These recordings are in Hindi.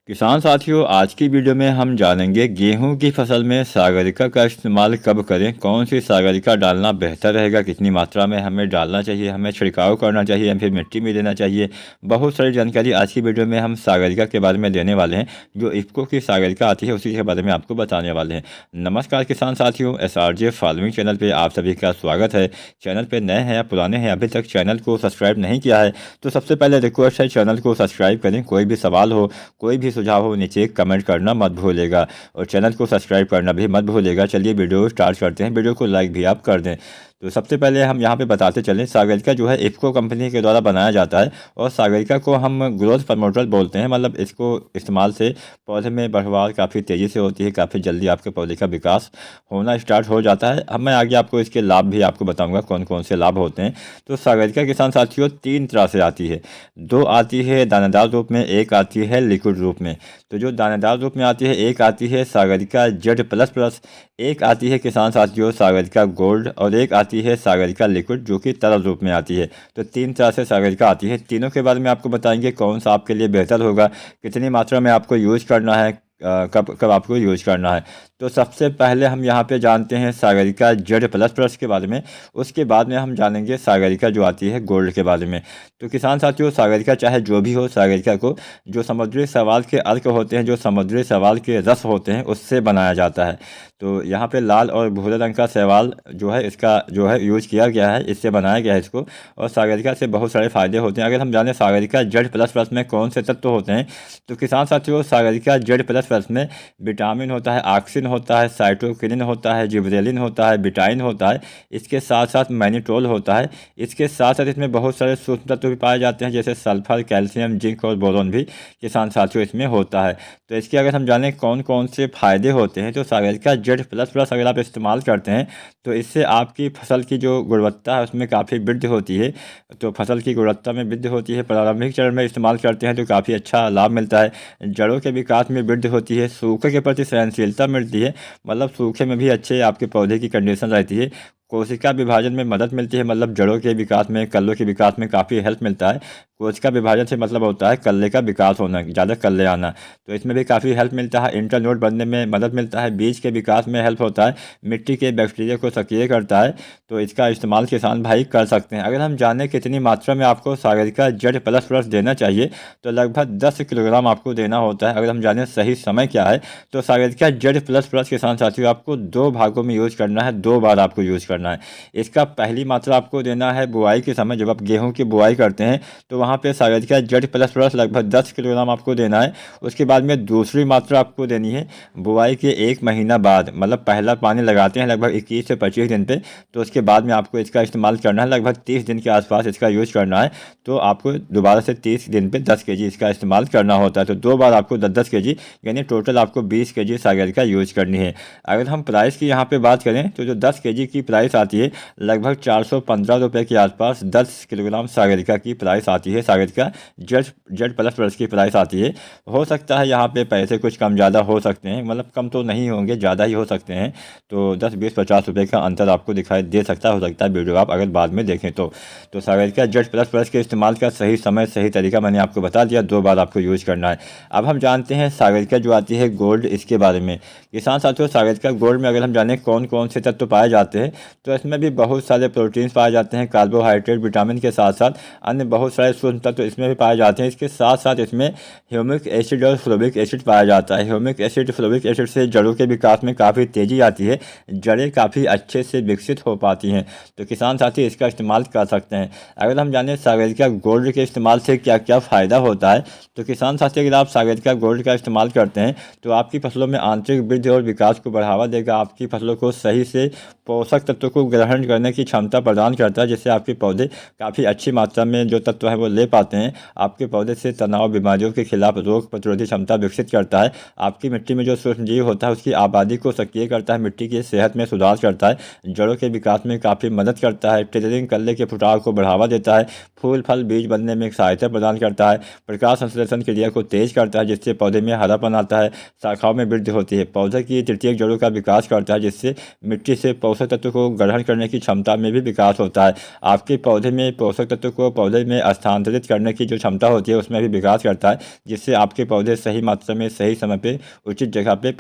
किसान साथियों, आज की वीडियो में हम जानेंगे गेहूं की फसल में सागरिका का इस्तेमाल कब करें, कौन सी सागरिका डालना बेहतर रहेगा, कितनी मात्रा में हमें डालना चाहिए, हमें छिड़काव करना चाहिए या फिर मिट्टी में देना चाहिए। बहुत सारी जानकारी आज की वीडियो में हम सागरिका के बारे में देने वाले हैं। जो इफ्को की सागरिका आती है उसी के बारे में आपको बताने वाले हैं। नमस्कार किसान साथियों, SRJ फार्मिंग चैनल पर आप सभी का स्वागत है। चैनल पर नए हैं या पुराने हैं, अभी तक चैनल को सब्सक्राइब नहीं किया है तो सबसे पहले रिक्वेस्ट है चैनल को सब्सक्राइब करें। कोई भी सवाल हो, कोई भी सुझाव हो, नीचे कमेंट करना मत भूलेगा और चैनल को सब्सक्राइब करना भी मत भूलेगा। चलिए वीडियो स्टार्ट करते हैं। वीडियो को लाइक भी आप कर दें। तो सबसे पहले हम यहाँ पे बताते चलें, सागरिका जो है इफ्को कंपनी के द्वारा बनाया जाता है और सागरिका को हम ग्रोथ प्रमोटर बोलते हैं। मतलब इसको इस्तेमाल से पौधे में बढ़वार काफ़ी तेज़ी से होती है, काफ़ी जल्दी आपके पौधे का विकास होना स्टार्ट हो जाता है। अब मैं आगे आपको इसके लाभ भी आपको बताऊँगा कौन कौन से लाभ होते हैं। तो सागरिका किसान साथियों 3 तरह से आती है। 2 आती है दानेदार रूप में, एक आती है लिक्विड रूप में। तो जो दानेदार रूप में आती है, एक आती है सागरिका Z++, एक आती है किसान साथियों सागरिका गोल्ड और एक आती है सागरिका लिक्विड जो कि तरल रूप में आती है। तो 3 तरह से सागरिका आती है। तीनों के बारे में आपको बताएंगे कौन सा आपके लिए बेहतर होगा, कितनी मात्रा में आपको यूज करना है, कब कब आपको यूज करना है। तो सबसे पहले हम यहाँ पे जानते हैं सागरिका Z++ के बारे में। उसके बाद में हम जानेंगे सागरिका जो आती है गोल्ड के बारे में। तो किसान साथियों सागरिका चाहे जो भी हो, सागरिका को जो समुद्री शैवाल के अर्क होते हैं, जो समुद्री शैवाल के रस होते हैं, उससे बनाया जाता है। तो यहाँ पे लाल और भूरे रंग का शैवाल जो है इसका जो है यूज किया गया है, इससे बनाया गया है इसको। और सागरिका से बहुत सारे फायदे होते हैं। अगर हम जानें सागरिका Z++ में कौन से तत्व होते हैं, तो किसान साथियों सागरिका Z++ में विटामिन होता है, ऑक्सिन होता है, साइटोकिनिन होता है, जिबरेलिन होता है, बिटाइन होता है। इसके साथ साथ मैनिटोल होता है। इसके साथ साथ इसमें बहुत सारे सूक्ष्म तत्व भी पाए जाते हैं, जैसे सल्फर, कैल्शियम, जिंक और बोरोन भी किसान साथियों इसमें होता है। तो इसके अगर हम जानें कौन कौन से फायदे होते हैं, तो सागरिका Z++ अगर आप इस्तेमाल करते हैं तो इससे आपकी फसल की जो गुणवत्ता है उसमें काफ़ी वृद्धि होती है। तो फसल की गुणवत्ता में वृद्धि होती है। प्रारंभिक चरण में इस्तेमाल करते हैं तो काफ़ी अच्छा लाभ मिलता है। जड़ों के विकास में वृद्धि होती है, सूखे के प्रति सहनशीलता मिलती है, मतलब सूखे में भी अच्छे आपके पौधे की कंडीशन रहती है। कोशिका विभाजन में मदद मिलती है, मतलब जड़ों के विकास में, कल्लों के विकास में काफ़ी हेल्प मिलता है। कोशिका विभाजन से मतलब होता है कल्ले का विकास होना, ज़्यादा कल्ले आना। तो इसमें भी काफ़ी हेल्प मिलता है। इंटरनोड बनने में मदद मिलता है, बीज के विकास में हेल्प होता है, मिट्टी के बैक्टीरिया को सक्रिय करता है। तो इसका इस्तेमाल किसान भाई कर सकते हैं। अगर हम जानें कितनी मात्रा में आपको सागरिका Z++ देना चाहिए, तो लगभग 10 किलोग्राम आपको देना होता है। अगर हम जानें सही समय क्या है, तो सागरिका Z++ किसान साथियों आपको 2 भागों में यूज करना है, 2 बार आपको यूज करना है। इसका पहली मात्रा आपको देना है बुआई के समय, जब आप गेहूं की बुआई करते हैं तो वहाँ पे सागरिका Z++ लगभग 10 किलोग्राम आपको देना है। उसके बाद में दूसरी मात्रा आपको देनी है बुआई के 1 महीना बाद, मतलब पहला पानी लगाते हैं लगभग 21 से 25 दिन पे, तो उसके बाद में आपको इसका इस्तेमाल करना है। लगभग 30 दिन के आसपास इसका यूज करना है। तो आपको दोबारा से 30 दिन पे 10 kg इसका इस्तेमाल करना होता है। तो 2 बार आपको 10-10 kg यानी टोटल आपको 20 kg सागरिका यूज करनी है। अगर हम प्राइस की यहाँ पे बात करें तो जो 10 kg की प्राइस आती है लगभग 415 रुपये के आसपास 10 किलोग्राम सागरिका की प्राइस आती है। सागरिका Z++ की प्राइस आती है। हो सकता है यहाँ पे पैसे कुछ कम ज़्यादा हो सकते हैं, मतलब कम तो नहीं होंगे, ज़्यादा ही हो सकते हैं। तो 10, 20, 50 रुपये का अंतर आपको दिखाई दे सकता हो सकता है वीडियो आप अगर बाद में देखें तो सागरिका Z++ के इस्तेमाल का सही समय सही तरीका मैंने आपको बता दिया। 2 बार आपको यूज करना है। अब हम जानते हैं सागरिका जो आती है गोल्ड, इसके बारे में। किसान साथियों सागरिका गोल्ड में अगर हम जानें कौन कौन से तत्व पाए जाते हैं, तो इसमें भी बहुत सारे प्रोटीन्स पाए जाते हैं, कार्बोहाइड्रेट, विटामिन के साथ साथ अन्य बहुत सारे सूक्ष्म तत्व इसमें भी पाए जाते हैं। इसके साथ साथ इसमें ह्यूमिक एसिड और फ्लोविक एसिड पाया जाता है। ह्यूमिक एसिड, फ्लोविक एसिड से जड़ों के विकास में काफ़ी तेज़ी आती है, जड़ें काफ़ी अच्छे से विकसित हो पाती हैं। तो किसान साथी इसका इस्तेमाल कर सकते हैं। अगर हम जानें सागरिका गोल्ड के इस्तेमाल से क्या क्या फ़ायदा होता है, तो किसान साथी अगर आप सागरिका गोल्ड का इस्तेमाल करते हैं तो आपकी फसलों में आंतरिक वृद्धि और विकास को बढ़ावा देगा। आपकी फसलों को सही से पोषक तत्वों को ग्रहण करने की क्षमता प्रदान करता है, जिससे आपके पौधे काफ़ी अच्छी मात्रा में जो तत्व है वो ले पाते हैं। आपके पौधे से तनाव, बीमारियों के खिलाफ रोग प्रतिरोधी क्षमता विकसित करता है। आपकी मिट्टी में जो सूक्ष्म जीव होता है उसकी आबादी को सक्रिय करता है, मिट्टी की सेहत में सुधार करता है, जड़ों के विकास में काफ़ी मदद करता है, टेलरिंग कल्ले के फुटाव को बढ़ावा देता है, फूल फल बीज बनने में सहायता प्रदान करता है, प्रकाश संश्लेषण क्रिया को तेज करता है जिससे पौधे में हरापन आता है, शाखाओं में वृद्धि होती है, पौधे की तृतीयक जड़ों का विकास करता है जिससे मिट्टी से पोषक तत्व को ग्रहण करने की क्षमता में भी विकास होता है। आपके पौधे में पोषक तत्व को पौधे में स्थानांतरित करने की जो क्षमता होती है उसमें भी विकास करता है, जिससे आपके पौधे सही मात्रा में सही समय पे उचित जगह पे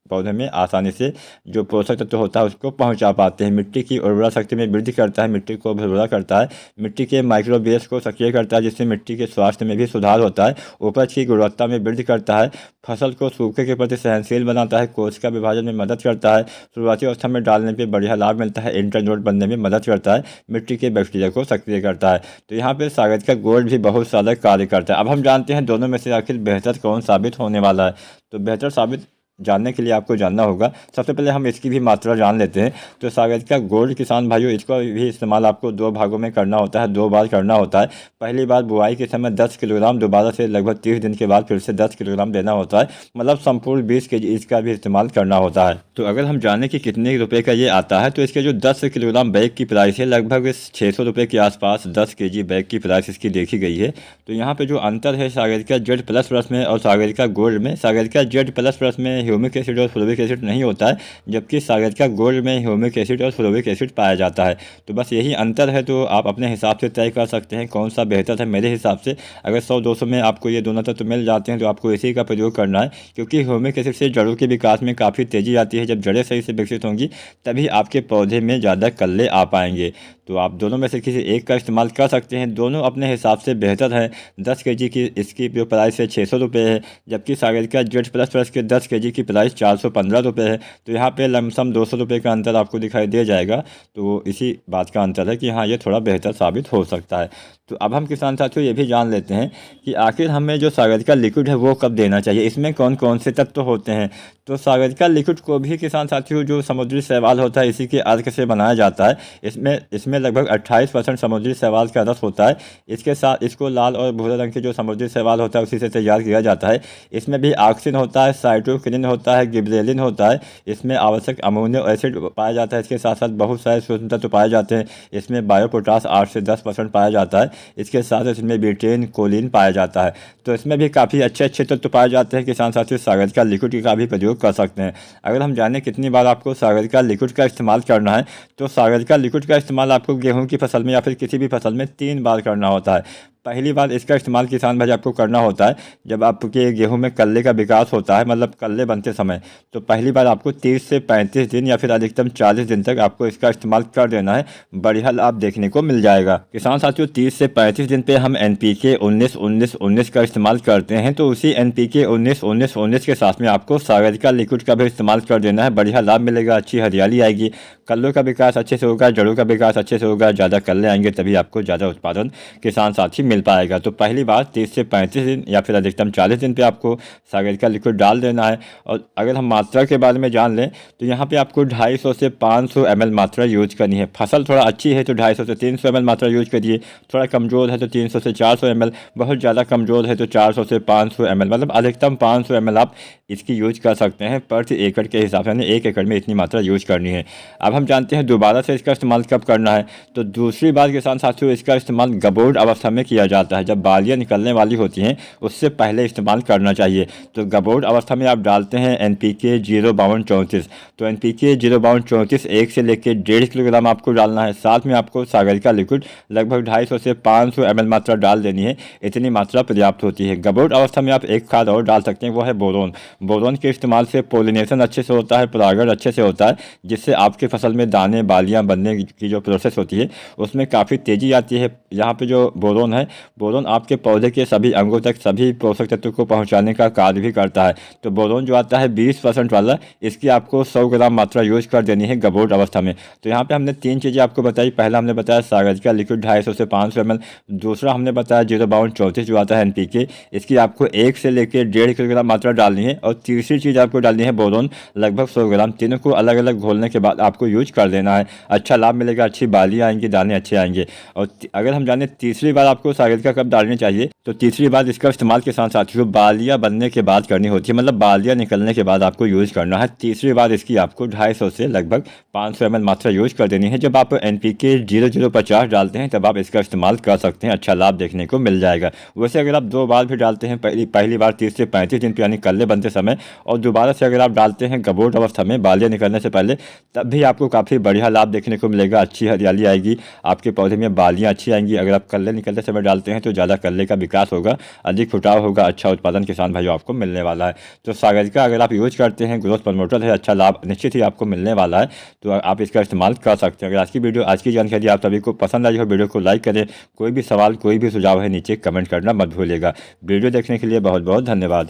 पौधे में आसानी से जो पोषक तत्व होता है उसको पहुंचा पाते हैं। मिट्टी की उर्वरा शक्ति में वृद्धि करता है, मिट्टी को भुरभुरा करता है, मिट्टी के माइक्रोबेस को सक्रिय करता है, जिससे मिट्टी के स्वास्थ्य में भी सुधार होता है, उपज की गुणवत्ता में वृद्धि करता है, फसल को सूखे के प्रति सहनशील बनाता है, कोशिका विभाजन में मदद करता है, शुरुआती अवस्था में डालने पर बढ़िया लाभ मिलता है, इंटरनोड बनने में मदद करता है, मिट्टी के बैक्टीरिया को सक्रिय करता है। तो यहाँ पर सागत का गोल्ड भी बहुत ज़्यादा कार्य करता है। अब हम जानते हैं दोनों में से आखिर बेहतर कौन साबित होने वाला है। तो बेहतर साबित जानने के लिए आपको जानना होगा। सबसे पहले हम इसकी भी मात्रा जान लेते हैं। तो सागत का गोल्ड किसान भाइयों, इसका भी इस्तेमाल आपको 2 भागों में करना होता है, 2 बार करना होता है। पहली बार बुआई के समय 10 किलोग्राम, दोबारा से लगभग 30 दिन के बाद फिर से 10 किलोग्राम देना होता है, मतलब संपूर्ण 20 केजी इसका भी इस्तेमाल करना होता है। तो अगर हम जाने कि कितने रुपये का ये आता है, तो इसके जो 10 किलोग्राम बैग की प्राइस है लगभग 600 रुपये के आसपास 10 केजी बैग की प्राइस इसकी देखी गई है। तो यहाँ पे जो अंतर है सागत का Z++ में और सागत का गोल्ड में, सागत का Z++ में ह्यूमिक एसिड और फ्लोरिक एसिड नहीं होता है, जबकि सागत का गोल्ड में ह्यूमिक एसिड और फ्लोरिक एसिड पाया जाता है। तो बस यही अंतर है। तो आप अपने हिसाब से तय कर सकते हैं कौन सा बेहतर है। मेरे हिसाब से अगर 100-200 में आपको ये दोनों तत्व मिल जाते हैं तो आपको इसी का प्रयोग करना है, क्योंकि ह्यूमिक एसिड से जड़ों के विकास में काफ़ी तेज़ी आती है। जब जड़ें सही से विकसित होंगी तभी आपके पौधे में ज़्यादा कल्ले आ पाएंगे। तो आप दोनों में से किसी एक का इस्तेमाल कर सकते हैं, दोनों अपने हिसाब से बेहतर है। 10 केजी की इसकी जो प्राइस है 600 रुपये है, जबकि सागत का Z++ के 10 केजी की प्राइस 415 रुपये है। तो यहाँ पे लमसम 200 रुपये का अंतर आपको दिखाई दे जाएगा। तो इसी बात का अंतर है कि हाँ, ये थोड़ा बेहतर साबित हो सकता है। तो अब हम किसान साथियों ये भी जान लेते हैं कि आखिर हमें जो सागत का लिक्विड है वो कब देना चाहिए, इसमें कौन कौन से तत्व होते हैं। तो सागत का लिक्विड को भी किसान साथियों जो समुद्री शैवाल होता है इसी के अर्क से बनाया जाता है। इसमें लगभग 28% समुद्री शैवाल का रस होता है। इसके साथ इसको लाल और भूरे रंग के जो समुद्री शैवाल होता है उसी से तैयार किया जाता है। इसमें भी ऑक्सिन होता है, साइटोकिनिन होता है, गिबरेलिन होता है, इसमें आवश्यक अमोनियो एसिड पाया जाता है। इसके साथ साथ बहुत सारे सूक्ष्म तत्व पाए जाते हैं। इसमें बायोपोटास 8 से 10% पाया जाता है। इसके साथ इसमें ब्यूटेन, कोलिन पाया जाता है। तो इसमें भी काफ़ी अच्छे तत्व पाए जाते हैं। किसान साथियों सागत का लिक्विड का भी प्रयोग कर सकते हैं। अगर हम जानें कितनी बार आपको सागत का लिक्विड का इस्तेमाल करना है, तो सागत का लिक्विड का इस्तेमाल आपको गेहूं की फसल में या फिर किसी भी फसल में 3 बार करना होता है। पहली बार इसका इस्तेमाल किसान भाई आपको करना होता है जब आपके गेहूं में कल्ले का विकास होता है, मतलब कल्ले बनते समय। तो पहली बार आपको 30 से 35 दिन या फिर अधिकतम 40 दिन तक आपको इसका इस्तेमाल कर देना है, बढ़िया लाभ देखने को मिल जाएगा। किसान साथियों 30 से 35 दिन पे हम NPK 19-19-19 का इस्तेमाल करते हैं। तो उसी NPK 19-19-19 के साथ में आपको सागत का लिक्विड का भी इस्तेमाल कर देना है, बढ़िया लाभ मिलेगा, अच्छी हरियाली आएगी, कल्लों का विकास अच्छे से होगा, जड़ों का विकास अच्छे से होगा, ज़्यादा कल्ले आएंगे, तभी आपको ज़्यादा उत्पादन किसान साथी मिल पाएगा। तो पहली बार 30 से 35 दिन या फिर अधिकतम 40 दिन पे आपको सागत का लिक्विड डाल देना है। और अगर हम मात्रा के बारे में जान लें तो यहाँ पे आपको 250 से 500 ml मात्रा यूज करनी है। फसल थोड़ा अच्छी है तो 250 से 300 ml मात्रा यूज करिए, थोड़ा कमज़ोर है तो 300 से 400 ml, बहुत ज़्यादा कमज़ोर है तो 400 से 500 ml, मतलब अधिकतम 500 ml आप इसकी यूज कर सकते हैं प्रति एकड़ के हिसाब से, यानी 1 एकड़ में इतनी मात्रा यूज करनी है। अब हम जानते हैं दोबारा से इसका इस्तेमाल कब करना है। तो दूसरी बार किसान साथियों इसका इस्तेमाल गबोड अवस्था में किया जाता है, जब बालियाँ निकलने वाली होती हैं उससे पहले इस्तेमाल करना चाहिए। तो गबोड अवस्था में आप डालते हैं NPK 05234। तो NPK 05234 1 से लेकर 1.5 किलोग्राम आपको डालना है। साथ में आपको सागत का लिक्विड लगभग 250 से 500 ml मात्रा डाल देनी है, इतनी मात्रा पर्याप्त होती है। गबोड अवस्था में आप एक खाद और डाल सकते हैं, वो है बोरोन। बोरोन के इस्तेमाल से पोलिनेशन अच्छे से होता है, परागण अच्छे से होता है, जिससे आपके फसल में दाने बालियाँ बनने की जो प्रोसेस होती है उसमें काफ़ी तेज़ी आती है। यहाँ पे जो बोरोन है, बोरोन आपके पौधे के सभी अंगों तक सभी पोषक तत्वों को पहुँचाने का कार्य भी करता है। तो बोरोन जो आता है 20% वाला, इसकी आपको 100 ग्राम मात्रा यूज कर देनी है गबोड अवस्था में। तो यहाँ पे हमने 3 चीज़ें आपको बताई। पहला हमने बताया सागत का लिक्विड 250 से 500 ml, दूसरा हमने बताया 05234 जो आता है NPK, इसकी आपको 1 से लेकर 1.5 किलोग्राम मात्रा डालनी है, और तीसरी चीज़ आपको डालनी है बोरोन लगभग 100 ग्राम। तीनों को अलग अलग घोलने के बाद आपको यूज कर देना है, अच्छा लाभ मिलेगा, अच्छी बालियाँ आएंगी, दाने अच्छे आएंगे। और अगर हम जाने तीसरी बार आपको सागत का कब डालनी चाहिए, तो तीसरी बार इसका इस्तेमाल किसान साथियों बालियाँ बनने के बाद करनी होती है, मतलब बालियाँ निकलने के बाद आपको यूज करना है। तीसरी बार इसकी आपको 250 से लगभग 500 ml मात्रा यूज कर देनी है। जब आप NPK 0050 डालते हैं तब आप इसका इस्तेमाल कर सकते हैं, अच्छा लाभ देखने को मिल जाएगा। वैसे अगर आप 2 बार भी डालते हैं, पहली बार 30 से 35 दिन पे यानी कल्ले बनते समय और दोबारा से अगर आप डालते हैं गबोट अवस्था में बालियाँ निकलने से पहले, तब भी आपको काफ़ी बढ़िया लाभ देखने को मिलेगा। अच्छी हरियाली आएगी, आपके पौधे में बालियाँ अच्छी आएंगी। अगर आप कल्ले निकलते समय डालते हैं तो ज़्यादा कल्ले का विकास होगा, अधिक फुटाव होगा, अच्छा उत्पादन किसान भाइयों आपको मिलने वाला है। तो सागरिका अगर आप यूज करते हैं, ग्रोथ प्रमोटर है, अच्छा लाभ निश्चित ही आपको मिलने वाला है, तो आप इसका इस्तेमाल कर सकते हैं। अगर आज की जानकारी आप सभी को पसंद आई हो, वीडियो को लाइक करें। कोई भी सवाल, कोई भी सुझाव है, नीचे कमेंट करना मत भूलिएगा। वीडियो देखने के लिए बहुत बहुत धन्यवाद।